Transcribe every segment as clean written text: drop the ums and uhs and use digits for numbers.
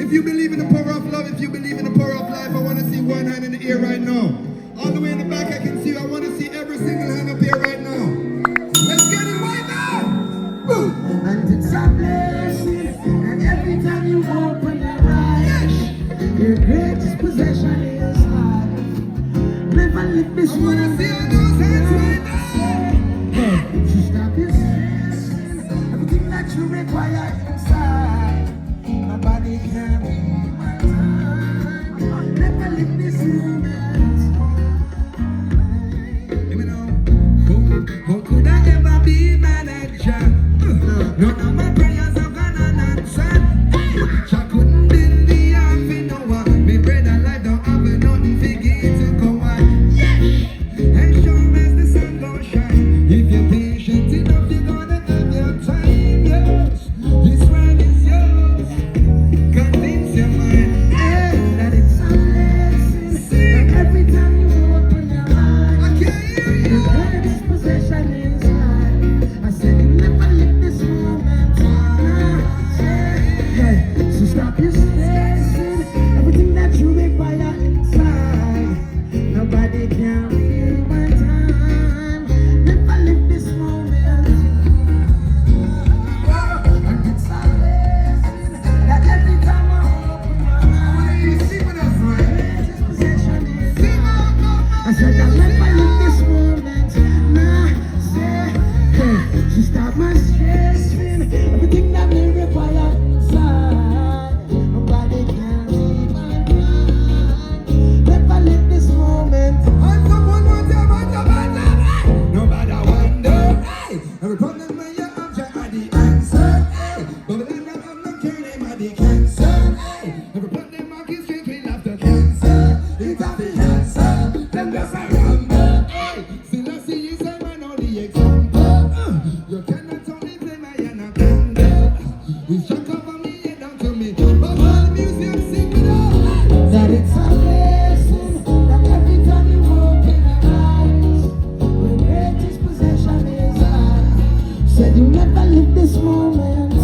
If you believe in the power of love, if you believe in the power of life, I want to see one hand in the air right now. All the way in the back, I can see you. I want to see every single hand up here right now. Let's get it right now! Woo. And it's a blessing, and every time you open your eyes, your greatest possession is life. Never let this one. I want to see all those hands right now! So stop your stressing, everything that you require inside. Nobody can be my time. Never leave this moment. Let me know. Who could I ever be manager? None of my prayers have gone unanswered. I couldn't build the ark in Noah. Me bread and life don't have nothing to give to go on. And sure as the sun don't shine, if you're patient enough, you're gonna have your time. Yes, this world is yours. Convince your mind That it's a blessing. And every time you open your eyes, I can't hear you. your greatest possession is life. I said you never leave this moment. So stop your stressing, everything that you require inside. Nobody can rewind time. Never leave this moment. And it's a blessing that every time I open my eyes, You see what I'm saying? greatest possession is Sing life. out, go, I said I'll never leave this moment. Nah, say, so stop my stressing, everything that me require inside. Nobody can read my mind. Never leave this moment. Hands up one more time, hands up, hands up, hey! No matter wonder, hey! Every problem when you object are the answer, hey! But when I'm not caring, them are the cancer, hey! Every problem mark is straight, we love the cancer. It's a the answer, then just a rumble, hey! Still I see you say, man, all the example, you cannot only play my anaconda. If you cover me, you down to me, but all the music sing it out, hey! That it's a blessing that every time you open your eyes, your greatest possession is life. Said you never leave this moment.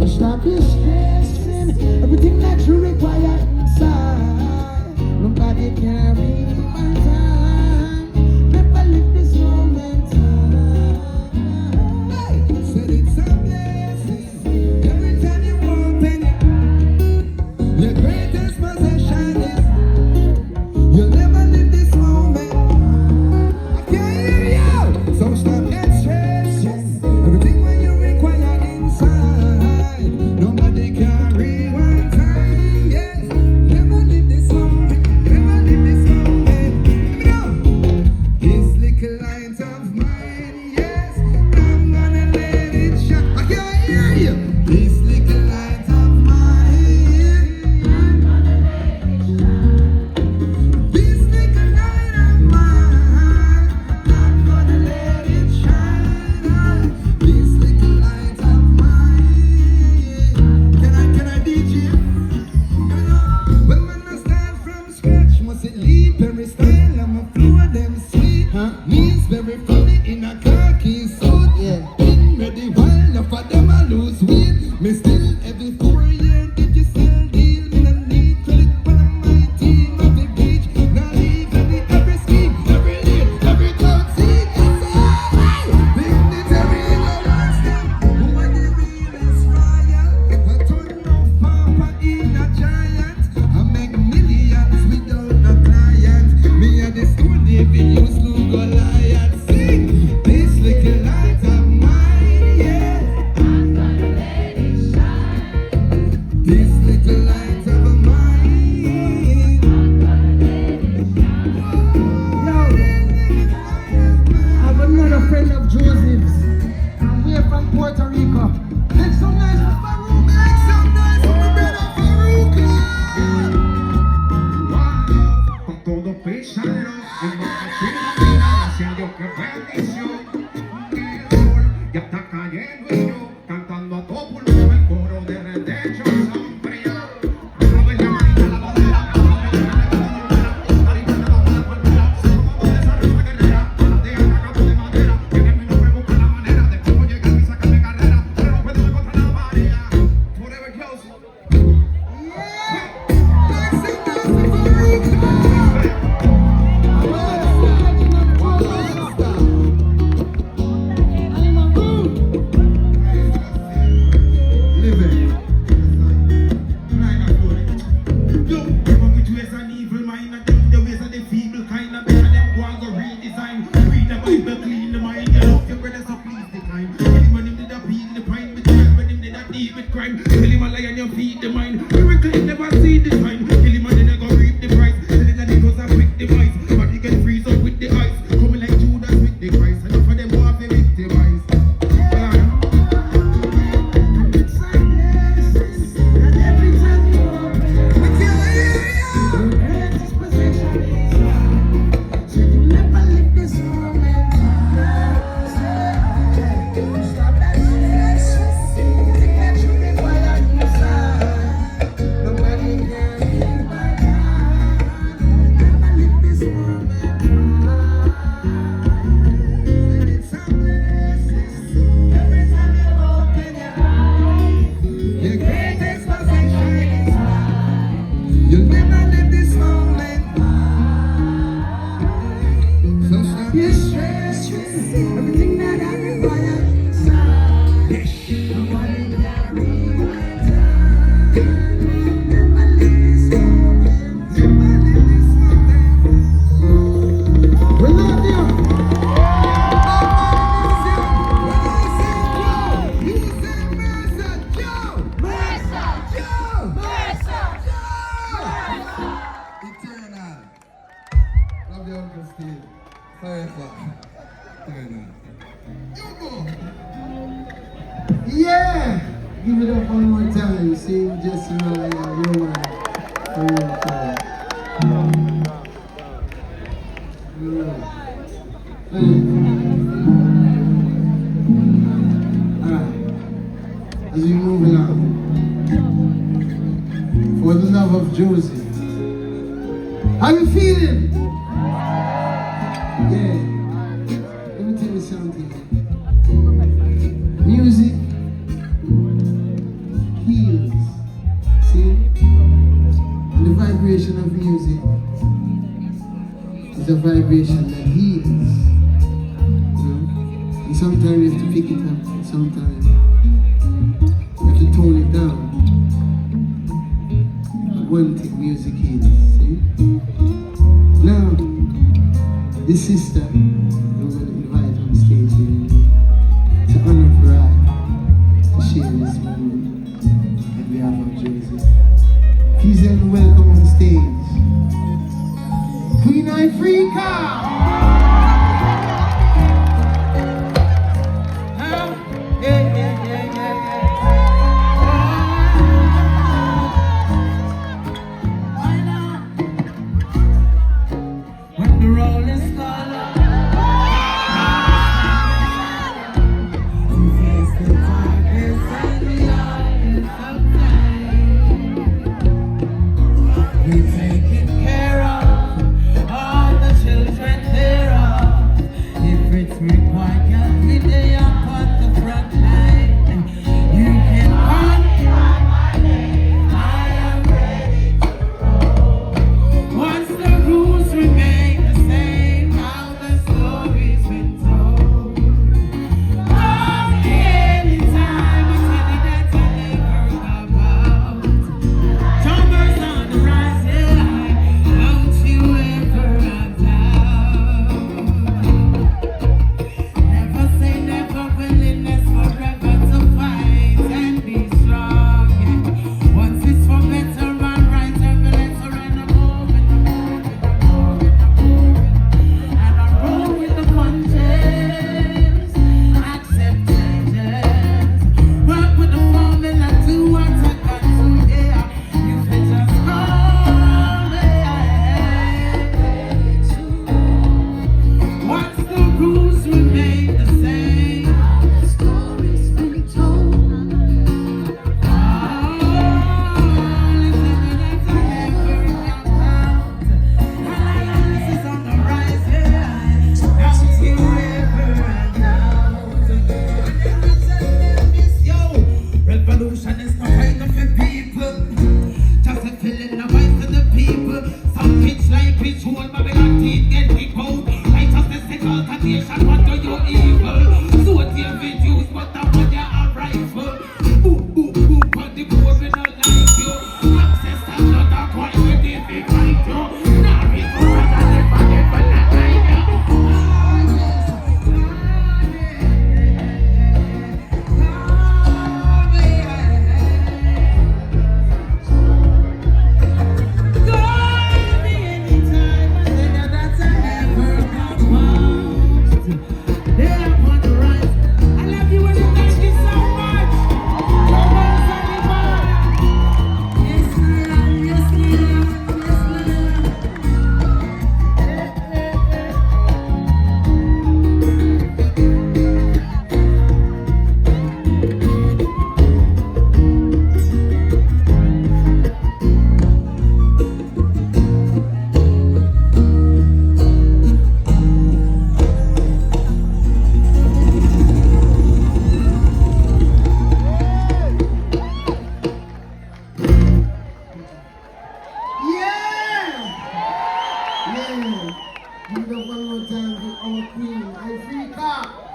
Stop your stressing, everything that you require inside. Nobody can read my time. Never leave this moment. Said it's a blessing every time you open it. Your greatest possession is you'll never leave this moment. I can't hear you. So stop that stress. Everything when you require inside. Nobody can rewind time. Yes, never leave this moment. Never leave this moment. Let me know. This little light of mine, yes, I'm gonna let it shine. I can't hear you. This little light of mine, I'm gonna let it shine. This little light of mine, I'm gonna let it shine. This little light of mine. Can I DJ? When man I start from scratch, must it lead very style? I'm a flow them sweet. Knees very funny in a khaki suit. Been ready while enough of them I lose weight. Me still every 4 years did you sell deal? Me no need credit for my team of the beach. Now leave every scheme, every lead, every cloud seat. Dignitary in a one step. Who are the realest royal? I turn no papa in a giant. I make millions without no client. Me and the school David used to Goliath. Sing this little light of mine, yeah. I'm gonna let it shine. eat with crime. Kill him a lion, you feed the mind. Miracle, you never see the sign. Kill him and then you go reap the price. Telling the niggas a quick device. But he can freeze up with the ice. Coming like Judas with the Christ. Enough of them want to victimize. Yeah! Give it up one more time. See, just your man. For real. Alright. As we move along. For the love of Josie. How you feeling? Yeah. Let me tell you something. Music heals. See? And the vibration of music is a vibration that heals. You know? And sometimes you have to pick it up, and sometimes you have to tone it down. But one thing, music heals. See? Now, this sister, I'm going to invite on stage here to honor for her to share this moment on behalf of Josie. Please help me welcome on stage Queen Ifrica! queen, Ifrica.